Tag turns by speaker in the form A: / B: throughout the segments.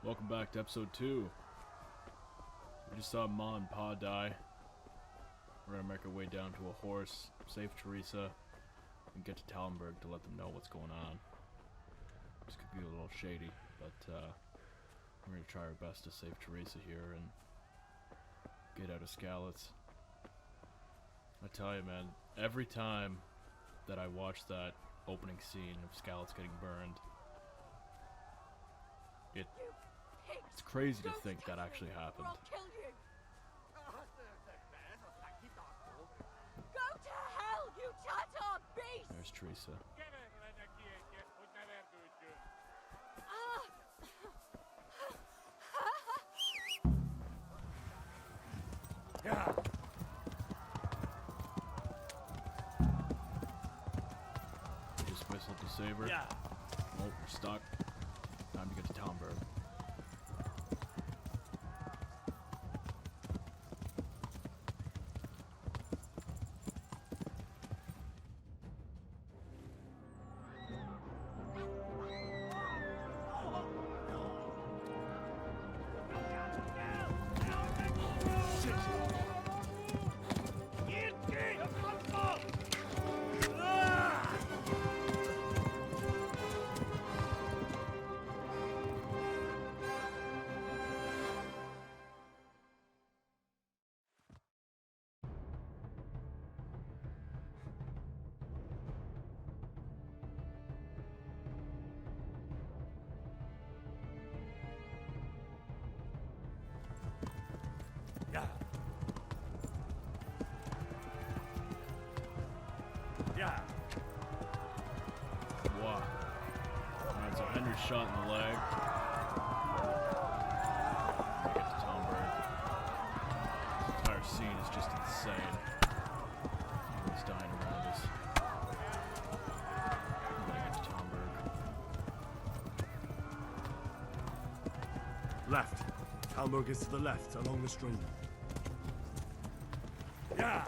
A: Welcome back to episode 2. We just saw Ma and Pa die. We're gonna make our way down to a horse, save Teresa, and get to Talmberg to let them know what's going on. This could be a little shady, but we're gonna try our best to save Teresa here and get out of Skalitz. I tell you, man, every time that I watch that opening scene of Skalitz getting burned, it's crazy to think that actually happened.
B: I'll kill you. Go to hell, you Tatar beast!
A: There's Teresa. Just whistled to save her.
C: Yeah.
A: Oh, we're stuck. Time to get to Talmberg.
C: Yeah.
A: Wow. Alright, so Henry's shot in the leg. We get to Talmberg. This entire scene is just insane. Everyone's dying around us. We're gonna get to Talmberg.
C: Left. Talmberg is to the left, along the stream. Yeah.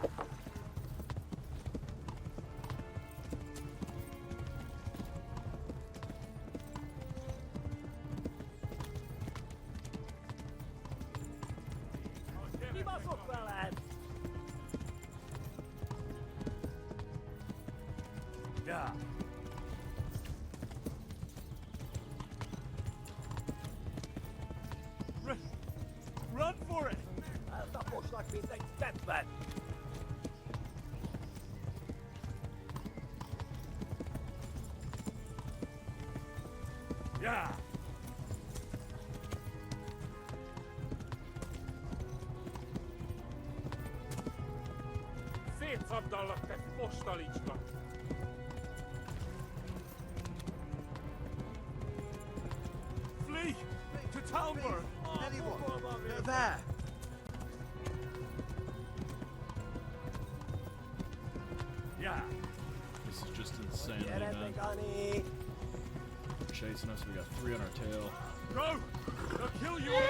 C: Yeah. Run for it!
D: Dat was like being like Batman.
C: Yeah.
D: Szétszabdalak egy postalicska.
C: Flee! To Talmberg!
D: Anyone? They're there.
C: Yeah.
A: This is just insanity,
D: Get it,
A: man.
D: Megani.
A: They're chasing us, we got 3 on our tail.
C: Go! They'll kill you all!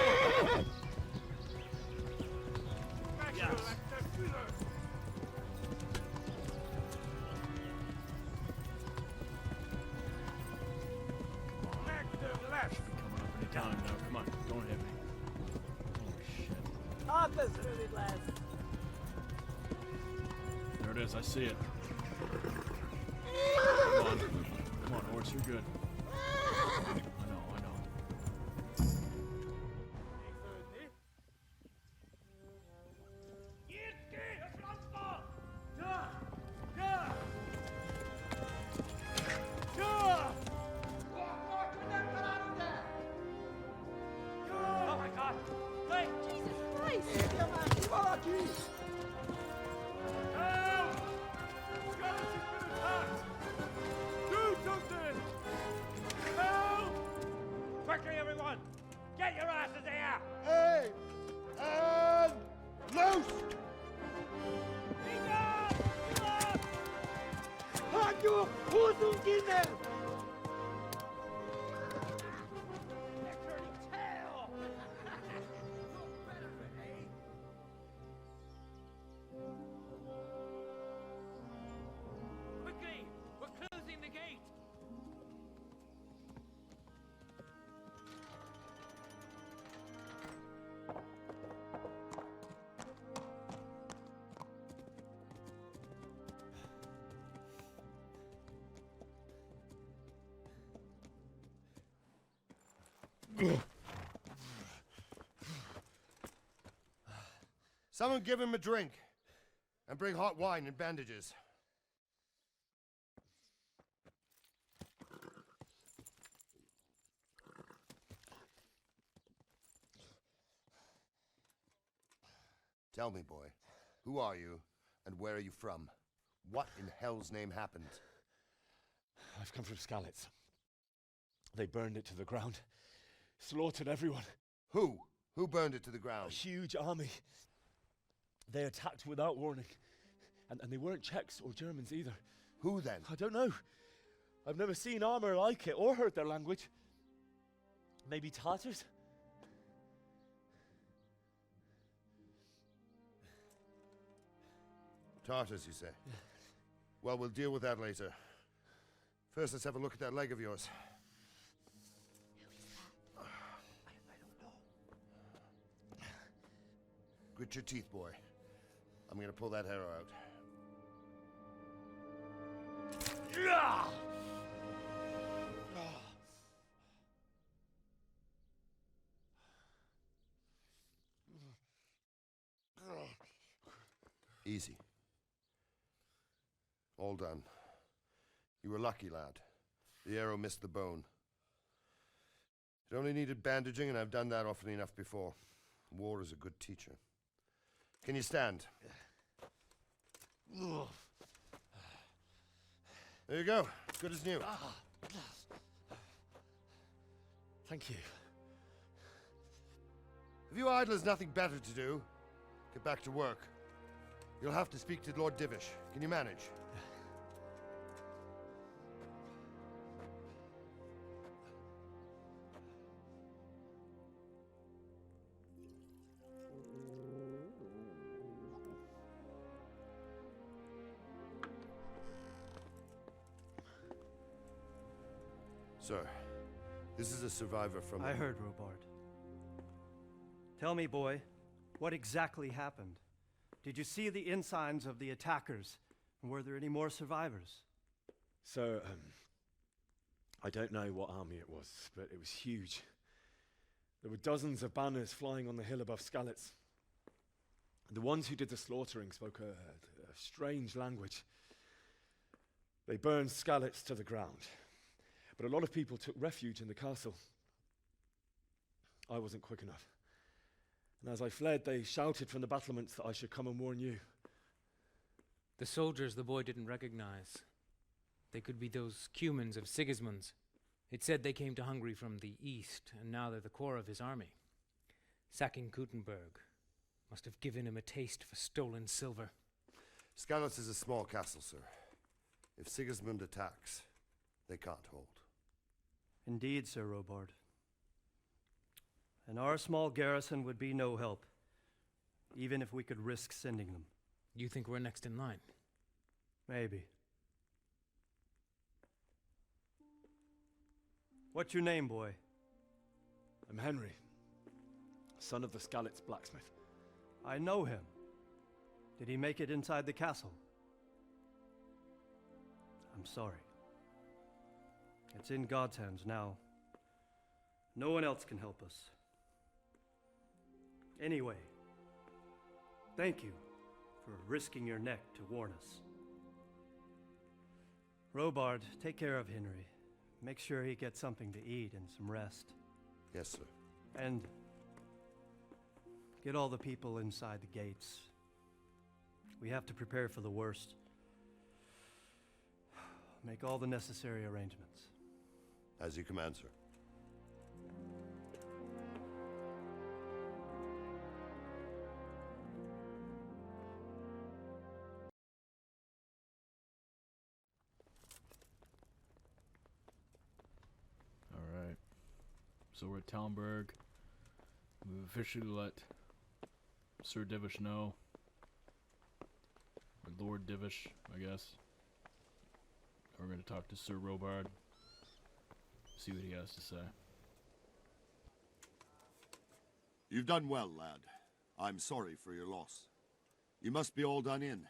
C: Yes.
D: Left.
A: Coming up any time now. Come on, don't hit me. Holy shit.
D: Arthur's really left.
A: There it is, I see it. Come on. Come on, horse, you're good. I know, I know.
D: Oh my God! Wait!
B: Jesus Christ!
C: Help! Skalitz has been attacked! Do something! Help!
D: Quickly, everyone! Get your asses here!
E: Hey! And loose! Halt your Hosen Kinder!
D: They're turning tail! Quickly! We're closing the gate!
F: Someone give him a drink. And bring hot wine and bandages. Tell me, boy, who are you, and where are you from? What in hell's name happened?
C: I've come from Skalitz. They burned it to the ground. Slaughtered everyone.
F: Who? Who burned it to the
C: A
F: ground?
C: huge army. They attacked without warning. And they weren't Czechs or Germans either.
F: Who then?
C: I don't know. I've never seen armor like it or heard their language. Maybe Tatars?
F: Tartars, you say? Well, we'll deal with that later. First, let's have a look at that leg of yours.
E: I don't know.
F: Grit your teeth, boy. I'm gonna pull that arrow out. Easy. All done. You were lucky, lad. The arrow missed the bone. It only needed bandaging, and I've done that often enough before. War is a good teacher. Can you stand? There you go. Good as new.
C: Thank you.
F: If you idlers nothing better to do, get back to work. You'll have to speak to Lord Divish. Can you manage? Sir, this is a survivor from...
G: I heard, Robard. Tell me, boy, what exactly happened? Did you see the ensigns of the attackers? And were there any more survivors?
C: So, I don't know what army it was, but it was huge. There were dozens of banners flying on the hill above Skalitz. The ones who did the slaughtering spoke a strange language. They burned Skalitz to the ground. But a lot of people took refuge in the castle. I wasn't quick enough. And as I fled, they shouted from the battlements that I should come and warn you.
H: The soldiers the boy didn't recognize. They could be those Cumans of Sigismund's. It said they came to Hungary from the east, and now they're the core of his army. Sacking Kuttenberg must have given him a taste for stolen silver.
F: Skalitz is a small castle, sir. If Sigismund attacks, they can't hold.
G: Indeed, Sir Robard. And our small garrison would be no help, even if we could risk sending them.
H: You think we're next in line?
G: Maybe. What's your name, boy?
C: I'm Henry, son of the Skalitz blacksmith.
G: I know him. Did he make it inside the castle? I'm sorry. It's in God's hands now. No one else can help us. Anyway, thank you for risking your neck to warn us. Robard, take care of Henry. Make sure he gets something to eat and some rest.
F: Yes, sir.
G: And get all the people inside the gates. We have to prepare for the worst. Make all the necessary arrangements.
F: As you command, sir.
A: Alright. So we're at Talmberg. We've officially let Sir Divish know. Or Lord Divish, I guess. We're going to talk to Sir Robard. See what he has to say.
I: You've done well, lad. I'm sorry for your loss. You must be all done in.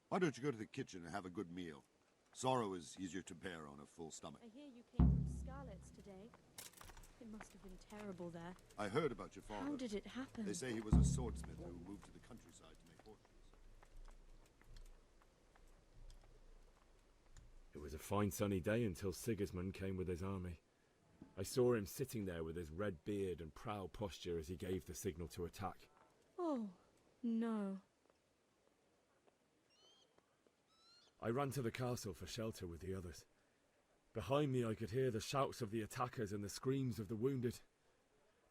I: Why don't you go to the kitchen and have a good meal? Sorrow is easier to bear on a full stomach.
B: I hear you came from Skalitz today. It must have been terrible there.
I: I heard about your father.
B: How did it happen?
I: They say he was a swordsmith who moved to the countryside to make horses.
C: It was a fine sunny day until Sigismund came with his army. I saw him sitting there with his red beard and proud posture as he gave the signal to attack.
B: Oh, no.
C: I ran to the castle for shelter with the others. Behind me I could hear the shouts of the attackers and the screams of the wounded.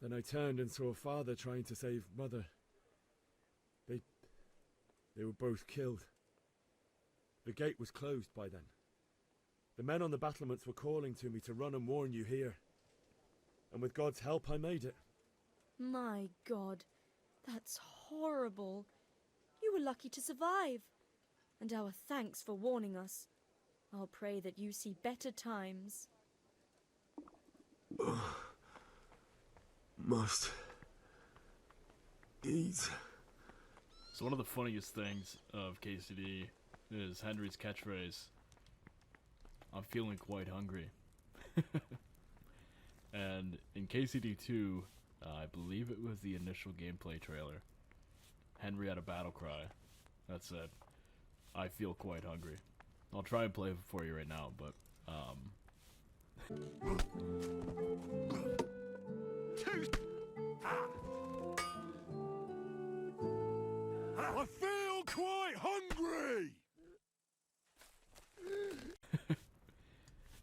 C: Then I turned and saw father trying to save mother. They were both killed. The gate was closed by then. The men on the battlements were calling to me to run and warn you here. And with God's help I made it.
B: My God, that's horrible. You were lucky to survive. And our thanks for warning us. I'll pray that you see better times.
C: Must eat.
A: So one of the funniest things of KCD is Henry's catchphrase, "I'm feeling quite hungry." And in KCD 2, I believe it was the initial gameplay trailer, Henry had a battle cry that said, "I feel quite hungry." I'll try and play it for you right now, but
I: I feel quite hungry!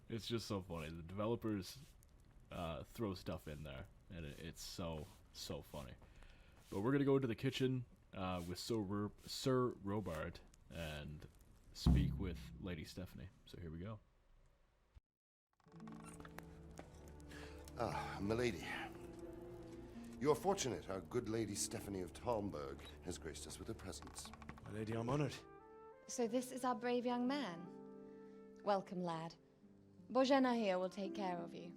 A: it's just so funny. The developers throw stuff in there, and it's so funny. But we're gonna go into the kitchen with Sir Robard and speak with Lady Stephanie. So here we go.
F: Ah, milady. You're fortunate our good Lady Stephanie of Talmberg has graced us with her presence.
C: My lady, I'm honoured.
J: So this is our brave young man. Welcome, lad. Bojena here will take care of you.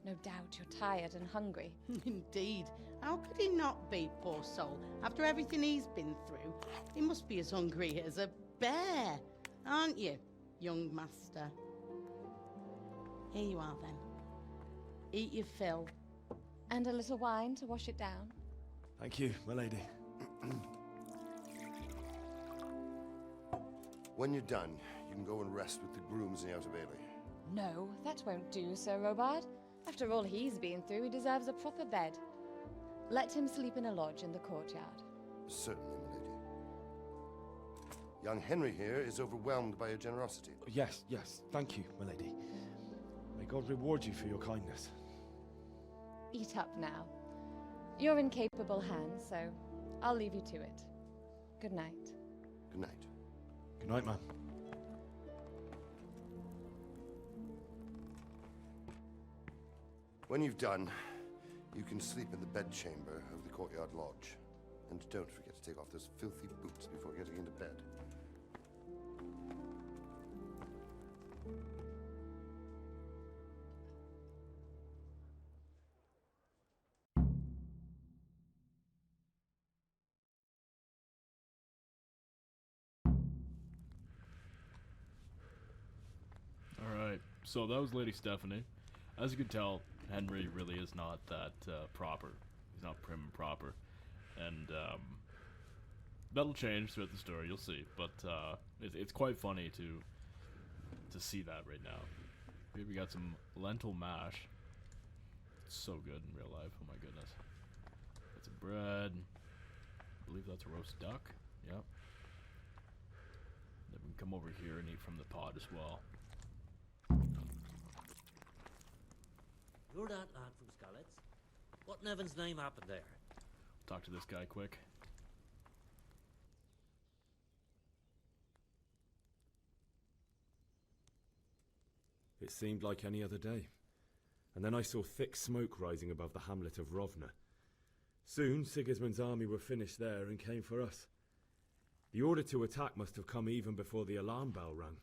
J: No doubt you're tired and hungry.
K: Indeed. How could he not be, poor soul? After everything he's been through, he must be as hungry as a bear, aren't you, young master? Here you are, then. Eat your fill.
J: And a little wine to wash it down.
C: Thank you, my lady.
F: When you're done, you can go and rest with the grooms in the Outer Bailey.
J: No, that won't do, Sir Robard. After all he's been through, he deserves a proper bed. Let him sleep in a lodge in the courtyard.
F: Certainly, milady. Young Henry here is overwhelmed by your generosity.
C: Yes, thank you, my lady. May God reward you for your kindness.
J: Eat up now. You're in capable hands, so I'll leave you to it. Good night.
F: Good night.
C: Good night, ma'am.
F: When you've done, you can sleep in the bedchamber of the courtyard lodge. And don't forget to take off those filthy boots before getting into bed.
A: Alright, so that was Lady Stephanie. As you can tell, Henry really is not that proper. He's not prim and proper. And that'll change throughout the story, you'll see. But it's quite funny to see that right now. Here we got some lentil mash. It's so good in real life, oh my goodness. Got some bread. I believe that's a roast duck. Yep. Then we can come over here and eat from the pot as well.
E: You're that lad from Skalitz? What in heaven's name happened there?
A: Talk to this guy quick.
C: It seemed like any other day. And then I saw thick smoke rising above the hamlet of Rovna. Soon Sigismund's army were finished there and came for us. The order to attack must have come even before the alarm bell rang.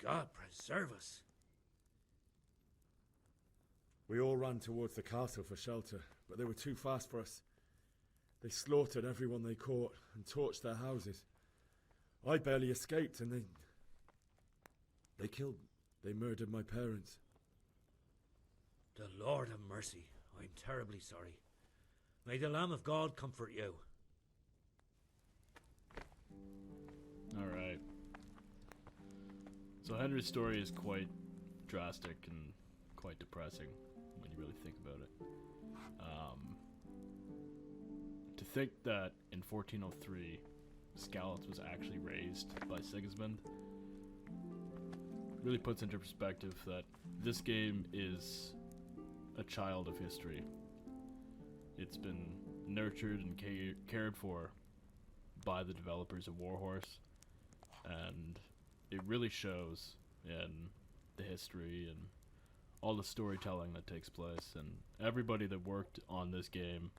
E: God preserve us.
C: We all ran towards the castle for shelter, but they were too fast for us. They slaughtered everyone they caught and torched their houses. I barely escaped, and they murdered my parents.
E: The Lord have mercy. I'm terribly sorry. May the Lamb of God comfort you.
A: Alright. So Henry's story is quite drastic and quite depressing when you really think about it. To think that in 1403, Skalitz was actually raised by Sigismund really puts into perspective that this game is a child of history. It's been nurtured and cared for by the developers of Warhorse, and it really shows in the history and all the storytelling that takes place, and everybody that worked on this game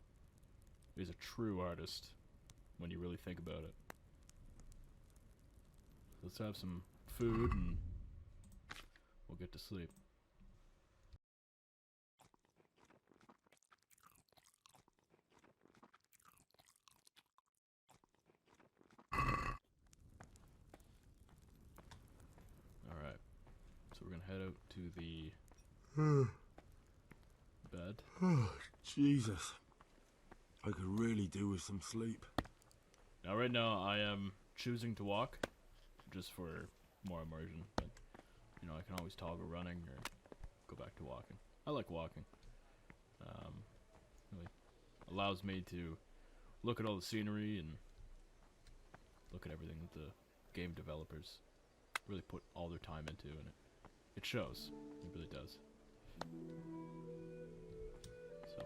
A: is a true artist when you really think about it. Let's have some food and we'll get to sleep. Alright, so we're gonna head out to the bed.
C: Oh, Jesus. I could really do with some sleep.
A: Now right now I am choosing to walk, just for more immersion, but you know, I can always toggle running or go back to walking. I like walking. Really allows me to look at all the scenery and look at everything that the game developers really put all their time into, and it shows. It really does. So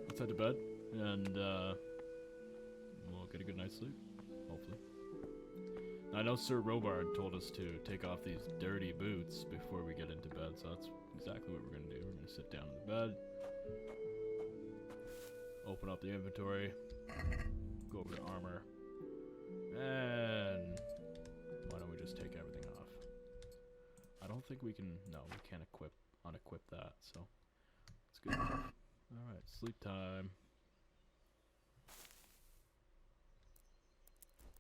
A: let's head to bed, and we'll get a good night's sleep, hopefully. I know Sir Robard told us to take off these dirty boots before we get into bed, so that's exactly what we're going to do. We're going to sit down in the bed, open up the inventory, go over to armor, and why don't we just take everything off? I don't think we can, no, we can't unequip that, so it's good enough. Alright, sleep time.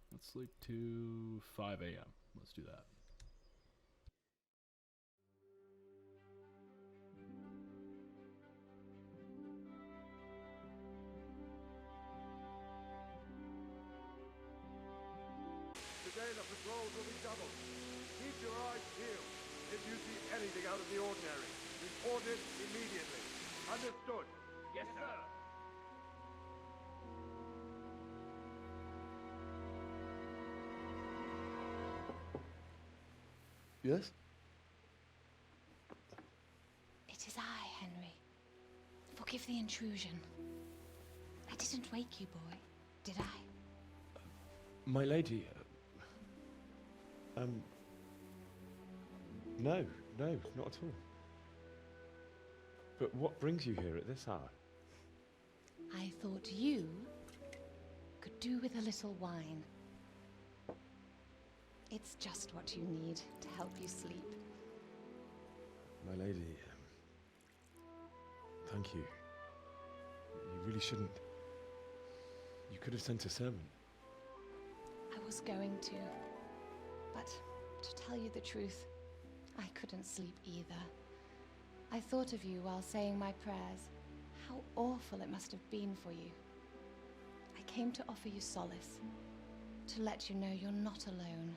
A: Let's sleep to 5 a.m. Let's do that.
I: Today the patrols will be doubled. Keep your eyes peeled. If you see anything out of the ordinary, report it immediately. Understood? Yes, sir.
C: Yes?
J: It is I, Henry. Forgive the intrusion. I didn't wake you, boy, did I?
C: My lady, no, not at all. But what brings you here at this hour?
J: I thought you could do with a little wine. It's just what you need to help you sleep.
C: My lady, thank you. You really shouldn't. You could have sent a servant.
J: I was going to, but to tell you the truth, I couldn't sleep either. I thought of you while saying my prayers. How awful it must have been for you. I came to offer you solace, to let you know you're not alone.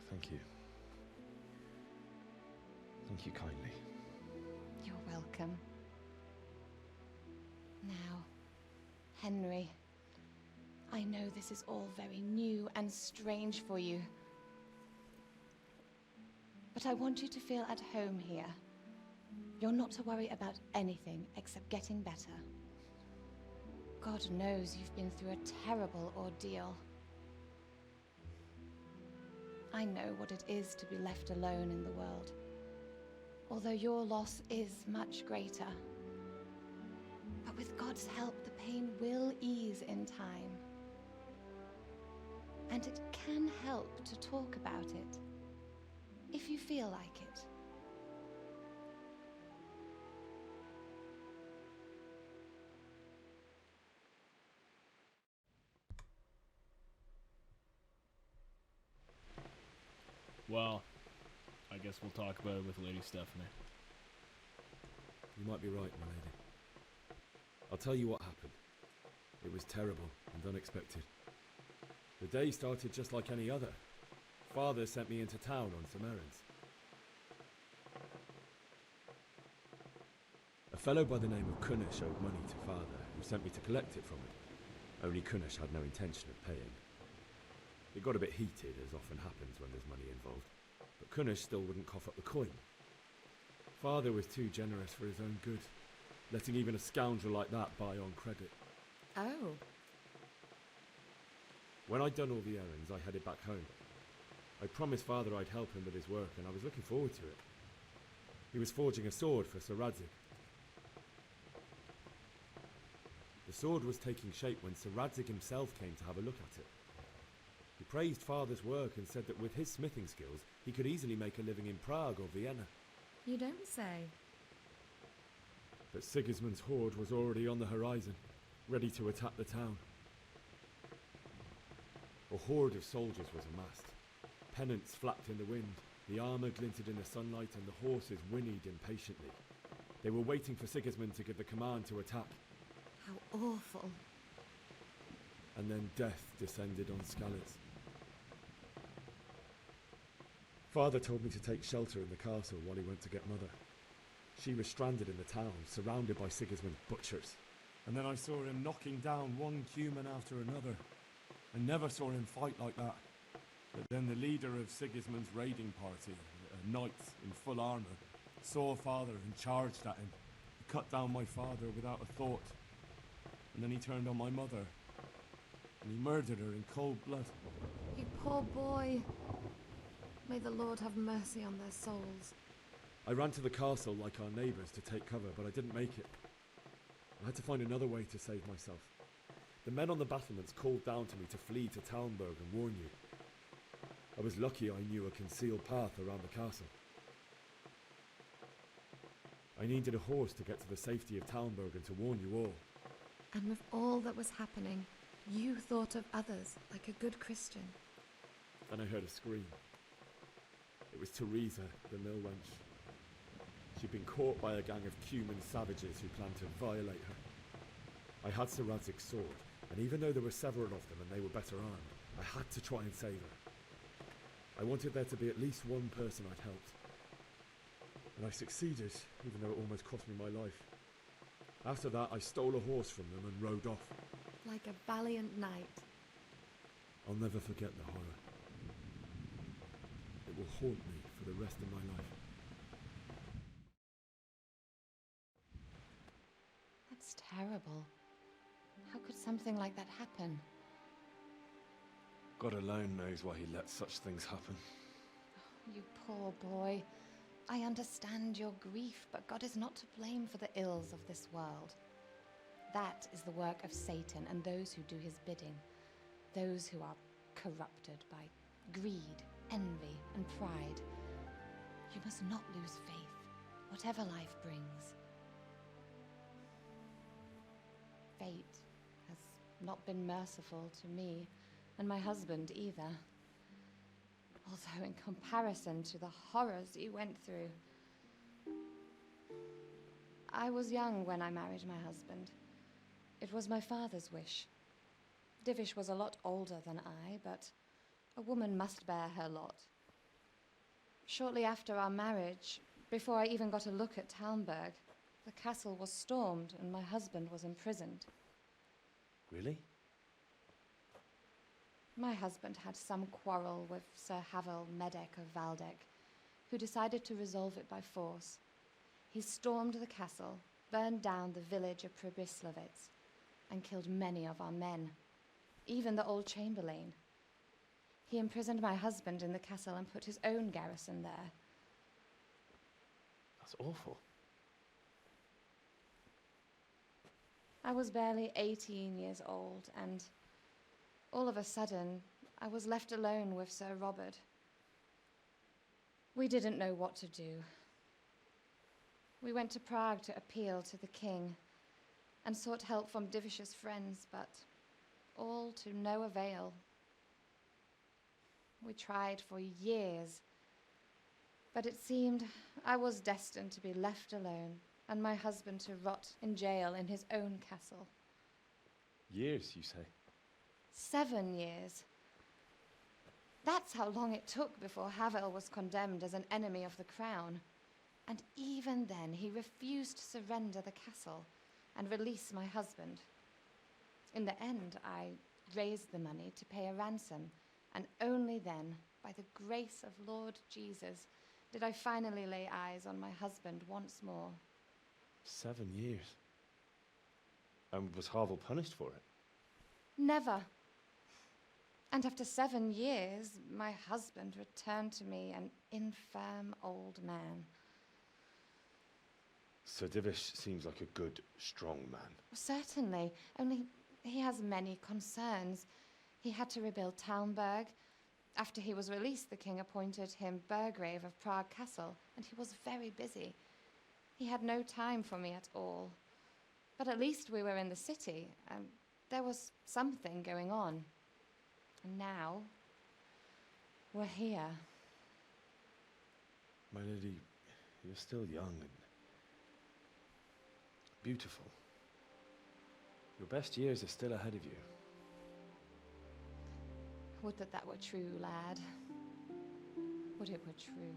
C: Thank you. Thank you kindly.
J: You're welcome. Now, Henry, I know this is all very new and strange for you, but I want you to feel at home here. You're not to worry about anything except getting better. God knows you've been through a terrible ordeal. I know what it is to be left alone in the world, although your loss is much greater. But with God's help, the pain will ease in time. And it can help to talk about it, if you feel like it.
A: Well, I guess we'll talk about it with Lady Stephanie.
C: You might be right, my lady. I'll tell you what happened. It was terrible and unexpected. The day started just like any other. Father sent me into town on some errands. A fellow by the name of Kunish owed money to Father, who sent me to collect it from him. Only Kunish had no intention of paying. It got a bit heated, as often happens when there's money involved, but Kunish still wouldn't cough up the coin. Father was too generous for his own good, letting even a scoundrel like that buy on credit.
B: Oh.
C: When I'd done all the errands, I headed back home. I promised Father I'd help him with his work, and I was looking forward to it. He was forging a sword for Sir Radzig. The sword was taking shape when Sir Radzig himself came to have a look at it. He praised Father's work and said that with his smithing skills, he could easily make a living in Prague or Vienna.
B: You don't say.
C: But Sigismund's horde was already on the horizon, ready to attack the town. A horde of soldiers was amassed. Pennants flapped in the wind, the armour glinted in the sunlight, and the horses whinnied impatiently. They were waiting for Sigismund to give the command to attack.
B: How awful.
C: And then death descended on Skalitz. Father told me to take shelter in the castle while he went to get Mother. She was stranded in the town, surrounded by Sigismund's butchers. And then I saw him knocking down one human after another. I never saw him fight like that. But then the leader of Sigismund's raiding party, a knight in full armour, saw Father and charged at him. He cut down my father without a thought. And then he turned on my mother. And he murdered her in cold blood.
J: You poor boy. May the Lord have mercy on their souls.
C: I ran to the castle like our neighbours to take cover, but I didn't make it. I had to find another way to save myself. The men on the battlements called down to me to flee to Talmberg and warn you. I was lucky I knew a concealed path around the castle. I needed a horse to get to the safety of Talmberg and to warn you all.
J: And with all that was happening, you thought of others like a good Christian.
C: Then I heard a scream. It was Teresa, the mill wench. She'd been caught by a gang of Cuman savages who planned to violate her. I had Sir Radzig's sword, and even though there were several of them and they were better armed, I had to try and save her. I wanted there to be at least one person I'd helped. And I succeeded, even though it almost cost me my life. After that, I stole a horse from them and rode off.
J: Like a valiant knight.
C: I'll never forget the horror. It will haunt me for the rest of my life.
J: That's terrible. How could something like that happen?
C: God alone knows why he lets such things happen.
J: You poor boy. I understand your grief, but God is not to blame for the ills of this world. That is the work of Satan and those who do his bidding. Those who are corrupted by greed, envy, and pride. You must not lose faith, whatever life brings. Fate has not been merciful to me, and my husband either. Although in comparison to the horrors you went through. I was young when I married my husband. It was my father's wish. Divish was a lot older than I, but a woman must bear her lot. Shortly after our marriage, before I even got a look at Talmberg, the castle was stormed and my husband was imprisoned.
C: Really?
J: My husband had some quarrel with Sir Havel Medek of Valdek, who decided to resolve it by force. He stormed the castle, burned down the village of Pribyslavitz, and killed many of our men, even the old chamberlain. He imprisoned my husband in the castle and put his own garrison there.
C: That's awful.
J: I was barely 18 years old, and all of a sudden, I was left alone with Sir Robert. We didn't know what to do. We went to Prague to appeal to the king and sought help from Divish's friends, but all to no avail. We tried for years, but it seemed I was destined to be left alone and my husband to rot in jail in his own castle.
C: Years, you say?
J: 7 years. That's how long it took before Havel was condemned as an enemy of the crown. And even then, he refused to surrender the castle and release my husband. In the end, I raised the money to pay a ransom, and only then, by the grace of Lord Jesus, did I finally lay eyes on my husband once more.
C: 7 years? And was Havel punished for it?
J: Never. And after 7 years, my husband returned to me an infirm old man.
C: Sir Divish seems like a good, strong man.
J: Certainly, only he has many concerns. He had to rebuild Talmberg. After he was released, the king appointed him Burgrave of Prague Castle, and he was very busy. He had no time for me at all. But at least we were in the city, and there was something going on. And now, we're here.
C: My lady, you're still young and beautiful. Your best years are still ahead of you.
J: Would that were true, lad. Would it were true.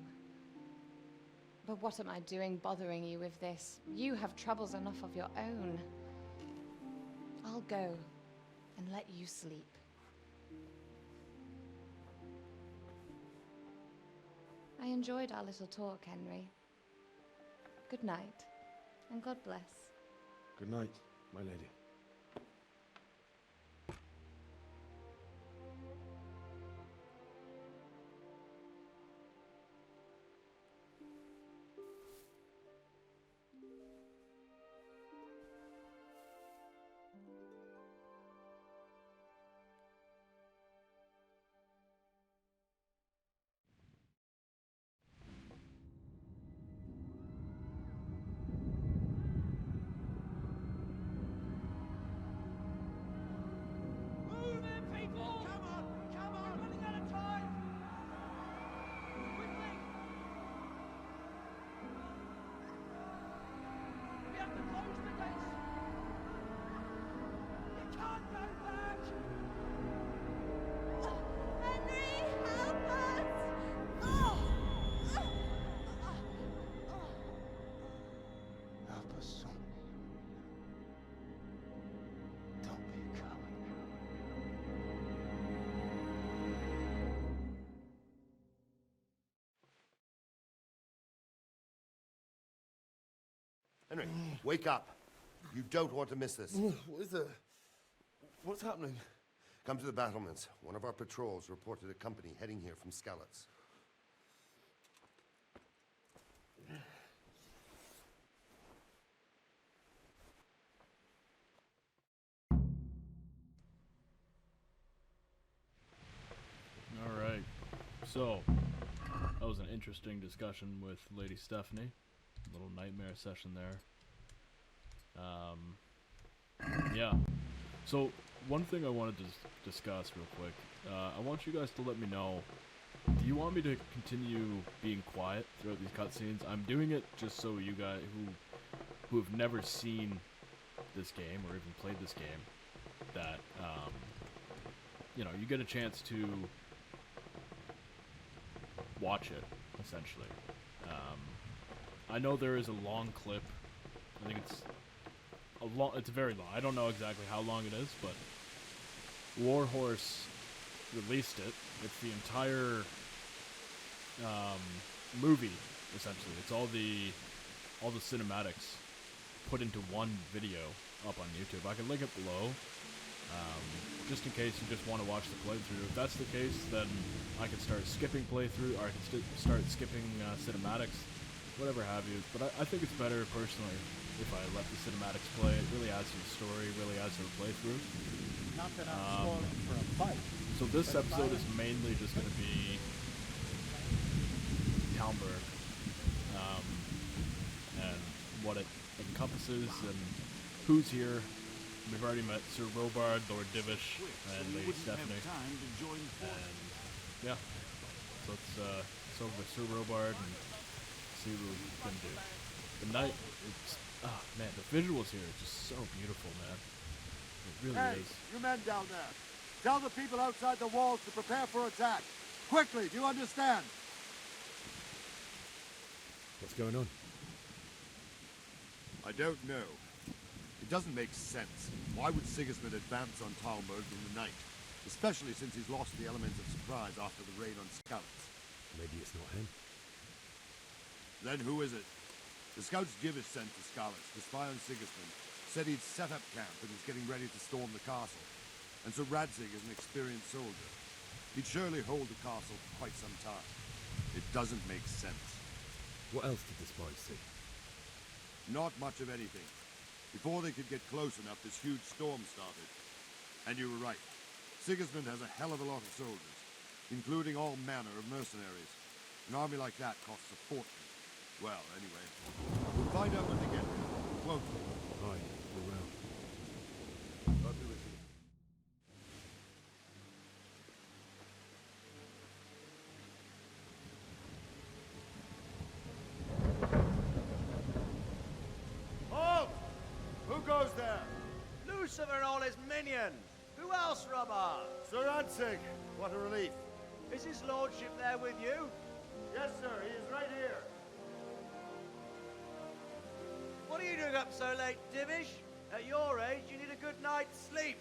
J: But what am I doing bothering you with this? You have troubles enough of your own. I'll go and let you sleep. I enjoyed our little talk, Henry. Good night, and God bless.
C: Good night, my lady.
F: Henry, wake up. You don't want to miss this.
I: What is it? What's happening?
F: Come to the battlements. One of our patrols reported a company heading here from Skalitz.
A: Alright. So, that was an interesting discussion with Lady Stephanie. Little nightmare session there. Yeah. So, one thing I wanted to discuss real quick. I want you guys to let me know, do you want me to continue being quiet throughout these cutscenes? I'm doing it just so you guys who have never seen this game or even played this game, that, you know, you get a chance to watch it, essentially. I know there is a long clip. I think it's very long. I don't know exactly how long it is, but Warhorse released it. It's the entire movie, essentially. It's all the cinematics put into one video up on YouTube. I can link it below, just in case you just want to watch the playthrough. If that's the case, then I can start skipping playthrough, or I can start skipping cinematics, whatever have you. But I think it's better, personally, if I let the cinematics play. It really adds to the story, really adds to the playthrough.
L: Not that I'm spoiling for a fight.
A: So this episode is mainly just going to be Talmberg, and what it encompasses, and who's here. We've already met Sir Robard, Lord Divish, and Lady Stephanie. And yeah, so let's over to Sir Robard and see what we can do. The night, it's Oh man, the visuals here are just so beautiful, man. It really
I: Hey,
A: is.
I: you men down there. Tell the people outside the walls to prepare for attack. Quickly, do you understand?
C: What's going on?
I: I don't know. It doesn't make sense. Why would Sigismund advance on Talmberg in the night? Especially since he's lost the element of surprise after the raid on scouts.
C: Maybe it's not him.
I: Then who is it? The scouts Givish sent to Skalitz to spy on Sigismund said he'd set up camp and was getting ready to storm the castle. And so Radzig is an experienced soldier. He'd surely hold the castle for quite some time. It doesn't make sense.
C: What else did the spies see?
I: Not much of anything. Before they could get close enough, this huge storm started. And you were right. Sigismund has a hell of a lot of soldiers, including all manner of mercenaries. An army like that costs a fortune. Well, anyway, we'll find out when they get there, won't we?
C: Aye, we will.
I: God be with you. Halt! Who goes there?
D: Lucifer and all his minions. Who else, Robert?
I: Sir Radzig. What a relief.
D: Is his lordship there with you?
I: Yes, sir. He is right here.
D: What are you doing up so late, Divish? At your age, you need a good night's sleep.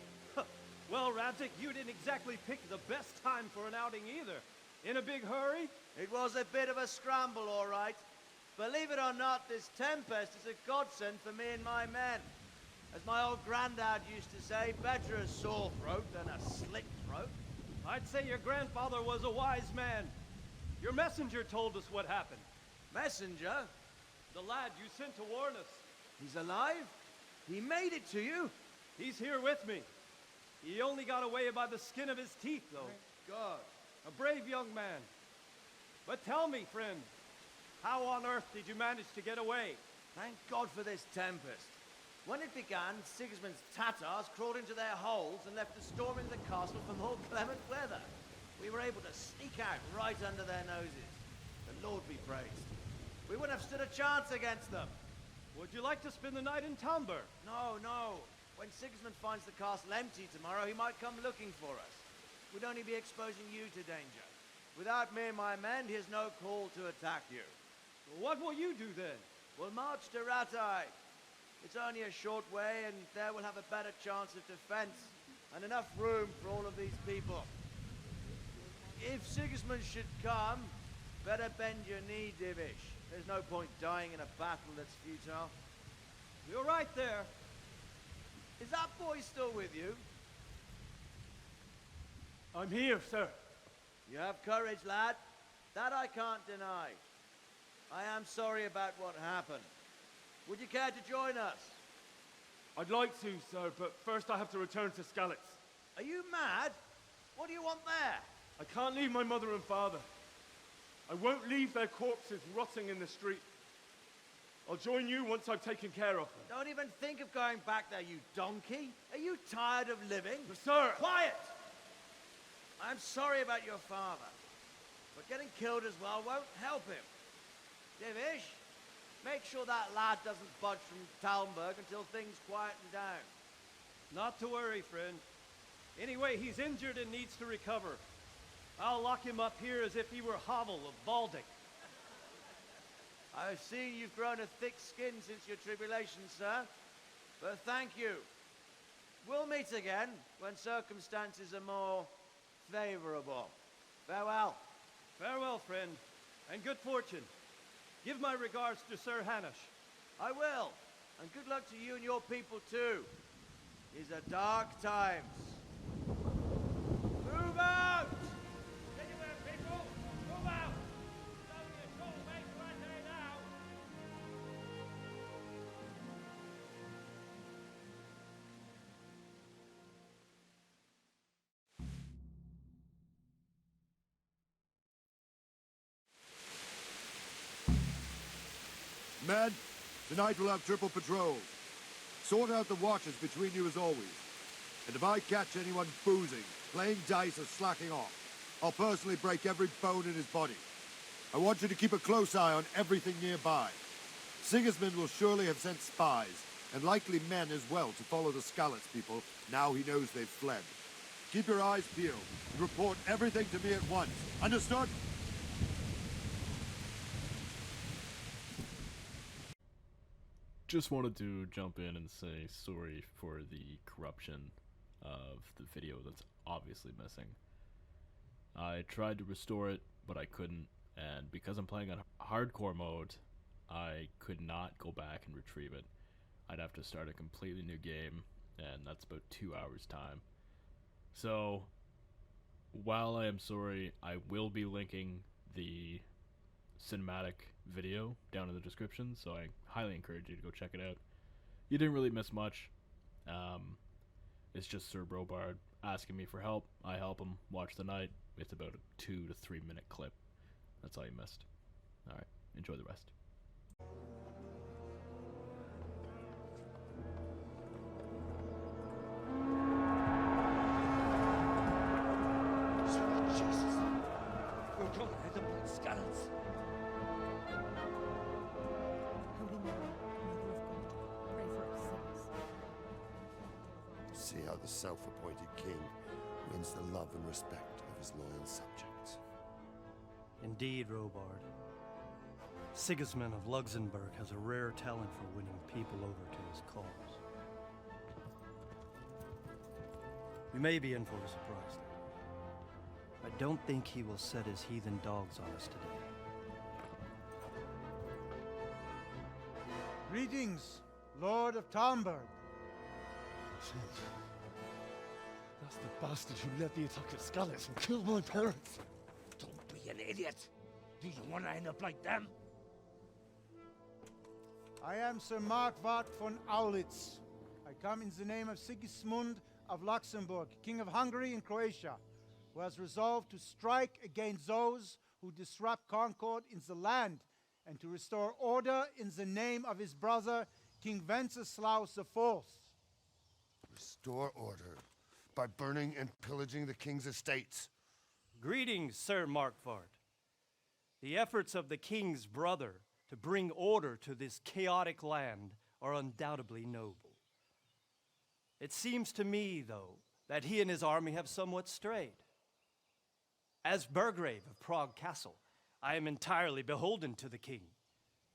M: Well, Radzig, you didn't exactly pick the best time for an outing either. In a big hurry?
D: It was a bit of a scramble, all right. Believe it or not, this tempest is a godsend for me and my men. As my old granddad used to say, better a sore throat than a slit throat.
M: I'd say your grandfather was a wise man. Your messenger told us what happened.
D: Messenger?
M: The lad you sent to warn us.
D: He's alive? He made it to you?
M: He's here with me. He only got away by the skin of his teeth, though.
D: Thank God.
M: A brave young man. But tell me, friend, how on earth did you manage to get away?
D: Thank God for this tempest. When it began, Sigismund's Tatars crawled into their holes and left us storming the castle for more clement weather. We were able to sneak out right under their noses. The Lord be praised. We wouldn't have stood a chance against them.
M: Would you like to spend the night in Talmberg?
D: No, no. When Sigismund finds the castle empty tomorrow, he might come looking for us. We'd only be exposing you to danger. Without me and my men, he has no call to attack you.
M: What will you do then?
D: We'll march to Ratai. It's only a short way, and there we'll have a better chance of defense and enough room for all of these people. If Sigismund should come, better bend your knee, Divish. There's no point dying in a battle that's futile.
M: You're right there.
D: Is that boy still with you?
M: I'm here, sir.
D: You have courage, lad. That I can't deny. I am sorry about what happened. Would you care to join us?
M: I'd like to, sir, but first I have to return to Skalitz.
D: Are you mad? What do you want there?
M: I can't leave my mother and father. I won't leave their corpses rotting in the street. I'll join you once I've taken care of them.
D: Don't even think of going back there, you donkey. Are you tired of living?
M: Sir!
D: Quiet! I'm sorry about your father, but getting killed as well won't help him. Divish, make sure that lad doesn't budge from Talmberg until things quieten down.
M: Not to worry, friend. Anyway, he's injured and needs to recover. I'll lock him up here as if he were Havel of Baldic.
D: I've seen you've grown a thick skin since your tribulation, sir. But thank you. We'll meet again when circumstances are more favorable. Farewell.
M: Farewell, friend, and good fortune. Give my regards to Sir Hanush.
D: I will. And good luck to you and your people, too. These are dark times. Move out!
M: Anywhere, people! Move out! It's only a short way to Ratai now!
I: Men, tonight we'll have triple patrols. Sort out the watches between you as always. And if I catch anyone boozing, playing dice or slacking off, I'll personally break every bone in his body. I want you to keep a close eye on everything nearby. Sigismund will surely have sent spies, and likely men as well, to follow the Skalitz people now he knows they've fled. Keep your eyes peeled and report everything to me at once. Understood?
A: Just wanted to jump in and say sorry for the corruption of the video that's obviously missing. I tried to restore it, but I couldn't, and because I'm playing on hardcore mode, I could not go back and retrieve it. I'd have to start a completely new game, and that's about 2 hours time. So, while I am sorry, I will be linking the cinematic video down in the description, so I highly encourage you to go check it out. You didn't really miss much. It's just Sir Brobard asking me for help. I help him watch the night. It's about a 2 to 3 minute clip. That's all you missed. Alright, enjoy the rest.
E: Sweet Jesus. We're going to the Black Skalitz.
B: Holy Mary, Mother of God, pray for us sinners.
F: See how the self-appointed king wins the love and respect of his loyal subjects.
G: Indeed, Robard. Sigismund of Luxembourg has a rare talent for winning people over to his cause. We may be in for a surprise, though. I don't think he will set his heathen dogs on us today.
L: Greetings, Lord of Talmberg. That's the bastard who led the attack at Skalitz and killed my parents.
E: Don't be an idiot. Do you want to end up like them?
L: I am Sir Markwart von Aulitz. I come in the name of Sigismund of Luxembourg, King of Hungary and Croatia, who has resolved to strike against those who disrupt concord in the land and to restore order in the name of his brother, King Wenceslaus IV.
F: Restore order by burning and pillaging the king's estates.
G: Greetings, Sir Markwart. The efforts of the king's brother to bring order to this chaotic land are undoubtedly noble. It seems to me, though, that he and his army have somewhat strayed. As Burgrave of Prague Castle, I am entirely beholden to the king,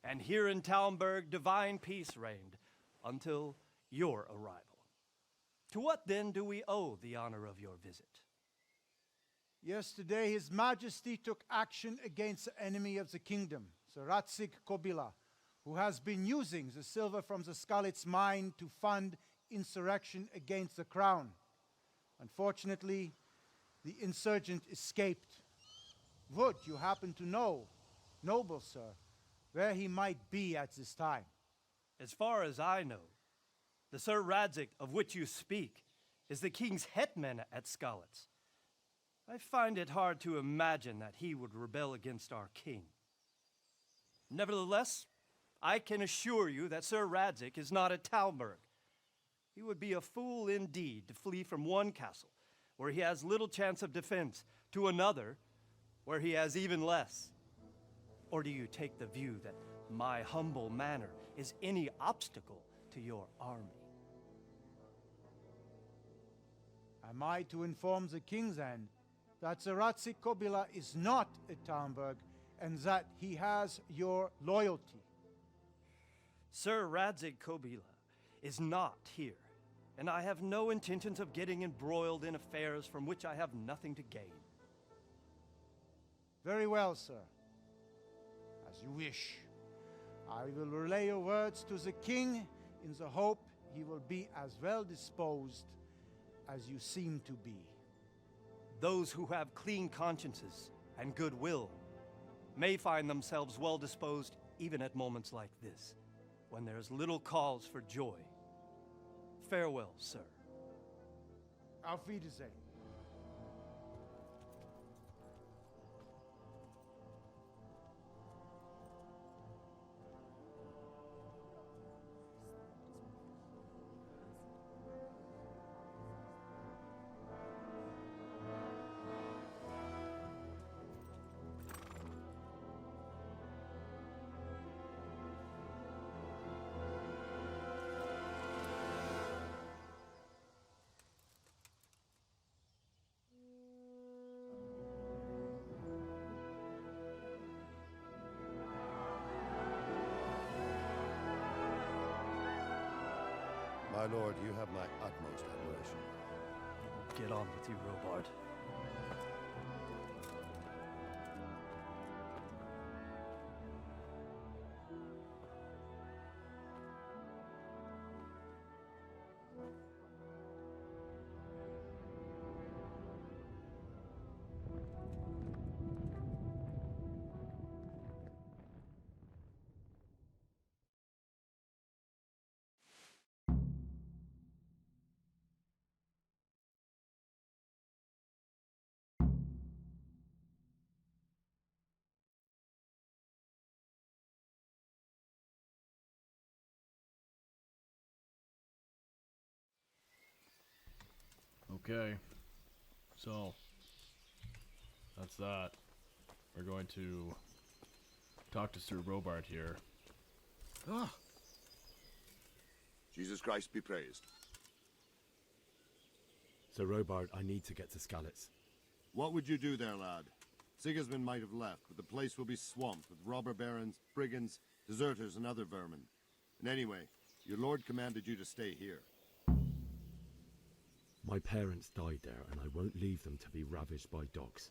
G: and here in Talmberg divine peace reigned until your arrival. To what then do we owe the honor of your visit?
L: Yesterday, His Majesty took action against the enemy of the kingdom, Sir Ratzik Kobila, who has been using the silver from the Skalitz mine to fund insurrection against the crown. Unfortunately, the insurgent escaped. Would you happen to know, noble sir, where he might be at this time?
G: As far as I know, the Sir Radzik of which you speak is the king's hetman at Skalitz. I find it hard to imagine that he would rebel against our king. Nevertheless, I can assure you that Sir Radzik is not at Talmberg. He would be a fool indeed to flee from one castle, where he has little chance of defense, to another, where he has even less. Or do you take the view that my humble manner is any obstacle to your army?
L: Am I to inform the king then that Sir Ratzik Kobila is not at Talmberg and that he has your loyalty?
G: Sir Radzik Kobila is not here, and I have no intentions of getting embroiled in affairs from which I have nothing to gain.
L: Very well, sir. As you wish. I will relay your words to the king in the hope he will be as well disposed as you seem to be.
G: Those who have clean consciences and goodwill may find themselves well disposed even at moments like this, when there is little cause for joy. Farewell, sir.
L: Auf Wiedersehen.
F: My lord, you have my utmost admiration.
G: Get on with you, Robard.
A: Okay, so that's that. We're going to talk to Sir Robard here.
I: Ah! Jesus Christ be praised.
C: Sir Robard, I need to get to Skalitz.
I: What would you do there, lad? Sigismund might have left, but the place will be swamped with robber barons, brigands, deserters, and other vermin. And anyway, your lord commanded you to stay here.
C: My parents died there, and I won't leave them to be ravaged by dogs.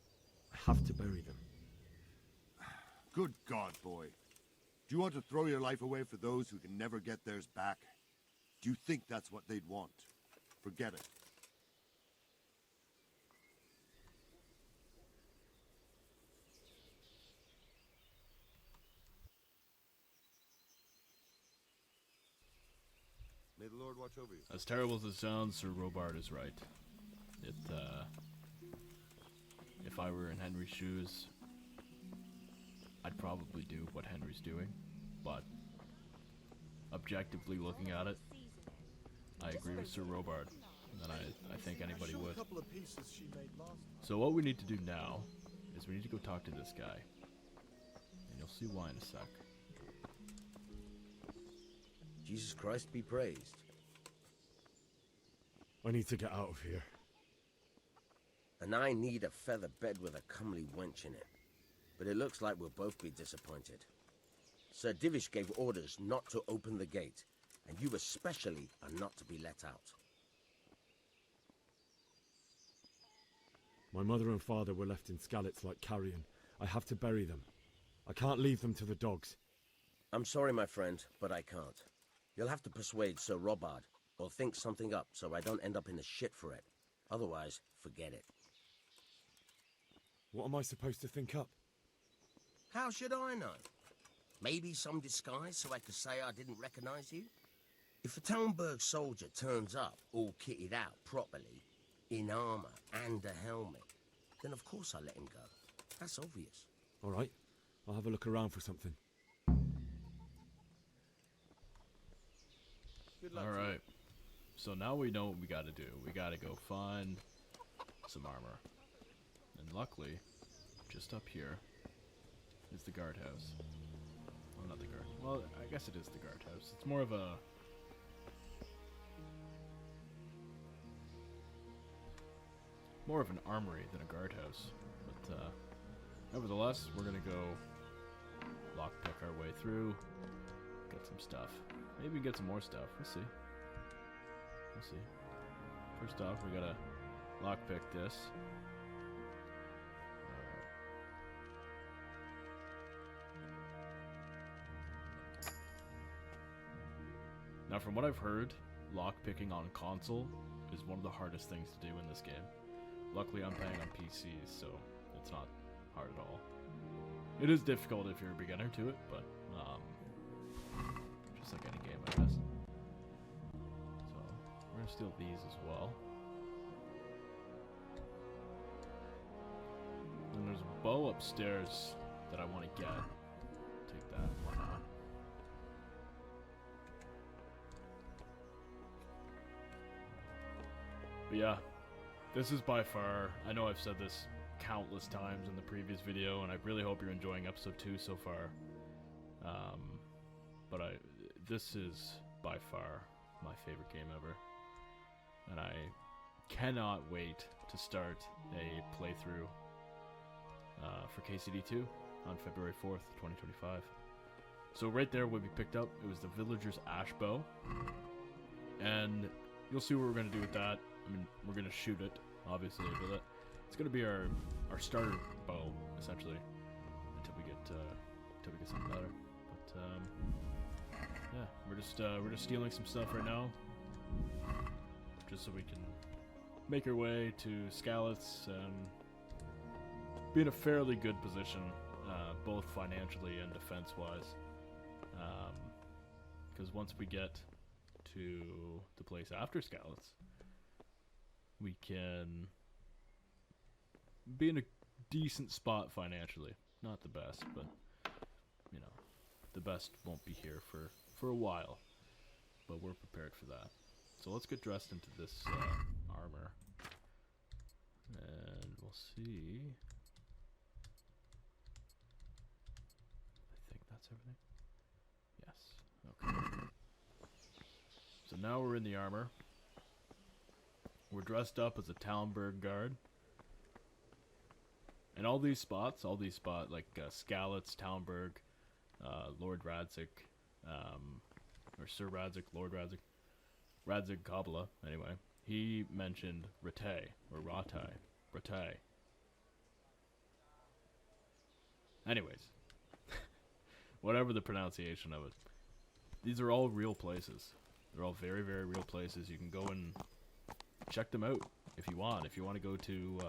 C: I have to bury them.
I: Good God, boy. Do you want to throw your life away for those who can never get theirs back? Do you think that's what they'd want? Forget it.
F: May the Lord watch over you.
A: As terrible as it sounds, Sir Robard is right. If I were in Henry's shoes, I'd probably do what Henry's doing, but objectively looking at it, I agree with Sir Robard, and I think anybody would. So what we need to do now is we need to go talk to this guy, and you'll see why in a sec.
N: Jesus Christ be praised.
C: I need to get out of here.
N: And I need a feather bed with a comely wench in it. But it looks like we'll both be disappointed. Sir Divish gave orders not to open the gate, and you especially are not to be let out.
C: My mother and father were left in Skalitz like carrion. I have to bury them. I can't leave them to the dogs.
N: I'm sorry, my friend, but I can't. You'll have to persuade Sir Robard, or think something up so I don't end up in the shit for it. Otherwise, forget it.
C: What am I supposed to think up?
N: How should I know? Maybe some disguise so I could say I didn't recognize you? If a Talmberg soldier turns up all kitted out properly, in armor and a helmet, then of course I let him go. That's obvious.
C: All right, I'll have a look around for something.
A: Alright, so now we know what we gotta do. We gotta go find some armor. And luckily, just up here is the guardhouse. Well, not the guard. Well, I guess it is the guardhouse. It's more of a... more of an armory than a guardhouse. But, nevertheless, we're gonna go lockpick our way through, get some stuff. Maybe get some more stuff. We'll see. We'll see. First off, we gotta lockpick this. Now, from what I've heard, lockpicking on console is one of the hardest things to do in this game. Luckily, I'm playing on PCs, so it's not hard at all. It is difficult if you're a beginner to it, but just like any game, I guess. So, we're gonna steal these as well. And there's a bow upstairs that I want to get. Take that, why not? But yeah, this is by far, I know I've said this countless times in the previous video, and I really hope you're enjoying episode 2 so far. But this is by far my favorite game ever. And I cannot wait to start a playthrough for KCD2 on February 4th, 2025. So right there what we picked up, it was the Villager's Ash Bow. And you'll see what we're going to do with that. I mean, we're going to shoot it, obviously, but it's going to be our starter bow, essentially, until we get something better. But yeah, we're just stealing some stuff right now, just so we can make our way to Skalitz and be in a fairly good position, both financially and defense-wise. Because once we get to the place after Skalitz, we can be in a decent spot financially. Not the best, but you know, the best won't be here for a while. But we're prepared for that. So let's get dressed into this armor, and we'll see. I think that's everything. Yes. Okay. So now we're in the armor. We're dressed up as a Talmberg guard. And all these spots like Skalitz, Talmberg, Lord Radzik, or Sir Radzik, Lord Radzik, Radzik Kabbalah, anyway. He mentioned Ratay, or Ratay. Anyways. Whatever the pronunciation of it. These are all real places. They're all very, very real places. You can go and check them out if you want. If you want to go to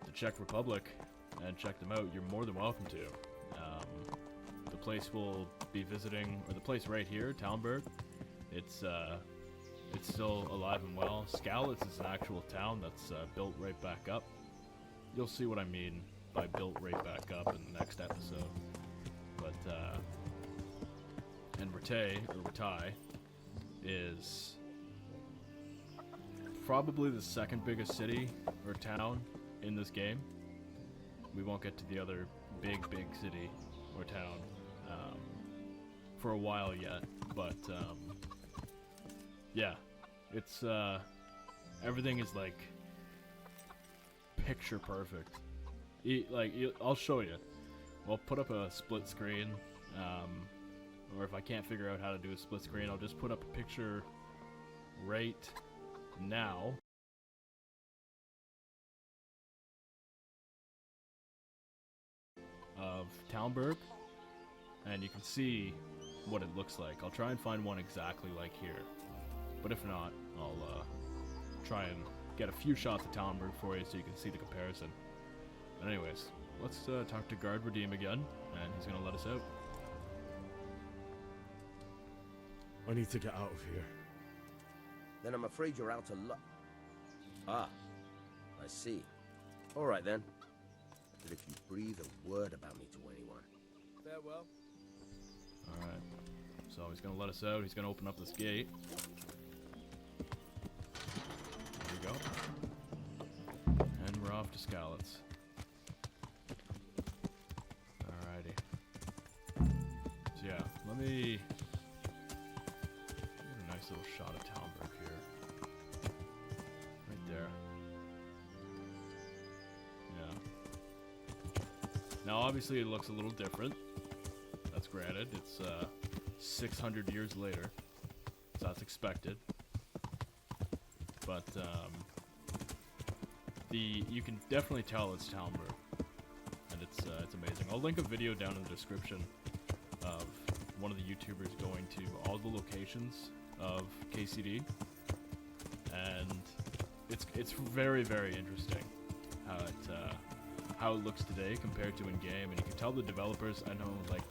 A: the Czech Republic and check them out, you're more than welcome to. The place we'll be visiting, or the place right here, Talmberg, it's still alive and well. Skalitz is an actual town that's built right back up. You'll see what I mean by built right back up in the next episode. But and Ratay is probably the second biggest city or town in this game. We won't get to the other big city or town for a while yet, but yeah, it's everything is like picture perfect. I'll show you. We'll put up a split screen, or if I can't figure out how to do a split screen, I'll just put up a picture right now. Of Talmberg, and you can see what it looks like. I'll try and find one exactly like here, but if not, I'll try and get a few shots of Talmberg for you so you can see the comparison. But anyways, let's talk to Guard Redeem again, and he's gonna let us out.
C: I need to get out of here.
N: Then I'm afraid you're out of luck. Ah, I see. All right then. But if you breathe a word about me to anyone...
D: Farewell.
A: Alright. So he's gonna let us out. He's gonna open up this gate. There we go. And we're off to Skalitz. Alrighty. So yeah, let me get a nice little shot of Talmberg here. Right there. Yeah. Now obviously it looks a little different. That's granted. It's 600 years later. So that's expected. But you can definitely tell it's Talmberg. And it's amazing. I'll link a video down in the description of one of the YouTubers going to all the locations of KCD. And it's very, very interesting how it looks today compared to in game, and you can tell the developers. I know, like,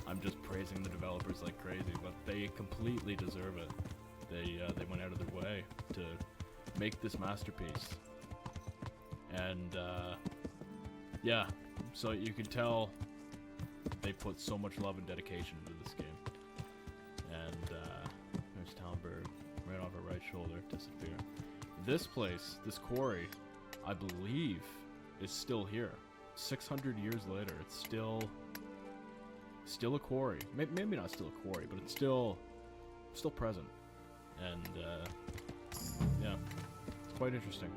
A: I'm just praising the developers like crazy, but they completely deserve it. They went out of their way to make this masterpiece, and yeah, so you can tell they put so much love and dedication into this game. And there's Talmberg right off our right shoulder, disappear. This place, this quarry, I believe, is still here. 600 years later, it's still a quarry. Maybe not still a quarry, but it's still present. And yeah, it's quite interesting.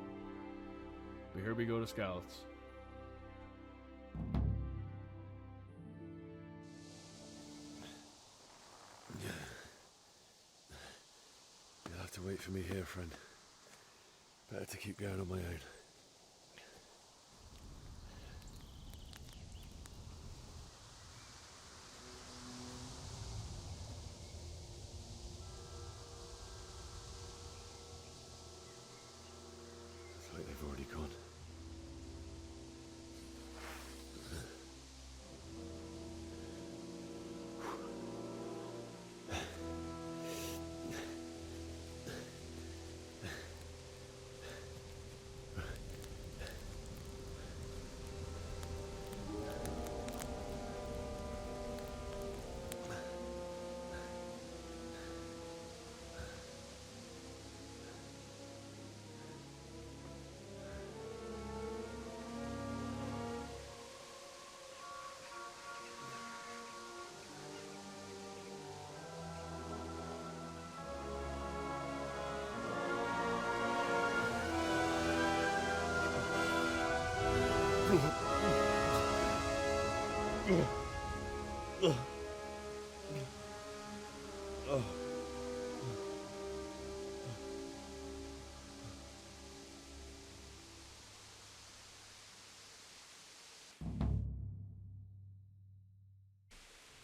A: But here we go to Skalitz.
C: to wait for me here, friend. Better to keep going on my own. Looks like they've already gone.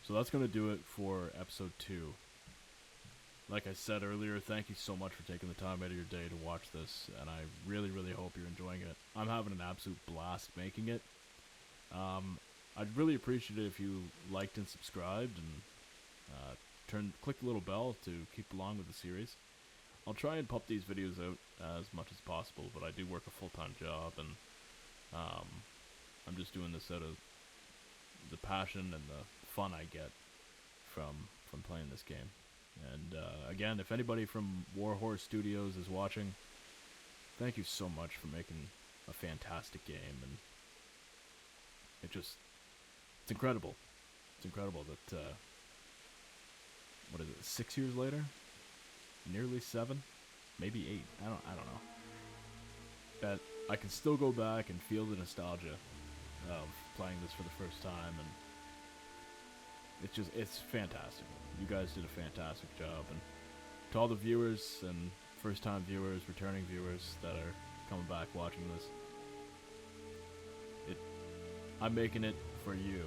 A: So that's going to do it for episode 2. Like I said earlier, thank you so much for taking the time out of your day to watch this, and I really, really hope you're enjoying it. I'm having an absolute blast making it. I'd really appreciate it if you liked and subscribed, and click the little bell to keep along with the series. I'll try and pump these videos out as much as possible, but I do work a full-time job, and I'm just doing this out of the passion and the fun I get from playing this game. And again, if anybody from Warhorse Studios is watching, thank you so much for making a fantastic game. And it's incredible. It's incredible that what is it, 6 years later? Nearly 7? Maybe 8. I don't know. That I can still go back and feel the nostalgia of playing this for the first time, and it's fantastic. You guys did a fantastic job, and to all the viewers and first-time viewers, returning viewers that are coming back watching this, I'm making it for you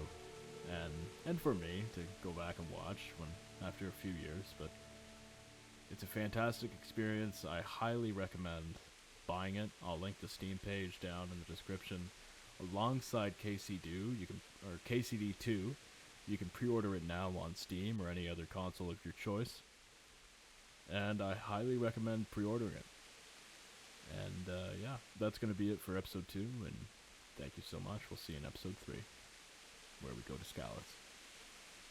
A: and for me to go back and watch after a few years. But it's a fantastic experience. I highly recommend buying it. I'll link the Steam page down in the description alongside KCD 2. You can pre-order it now on Steam or any other console of your choice. And I highly recommend pre-ordering it. And yeah, that's going to be it for episode 2. And thank you so much. We'll see you in episode 3, where we go to Skalitz.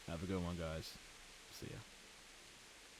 A: Have a good one, guys. See ya.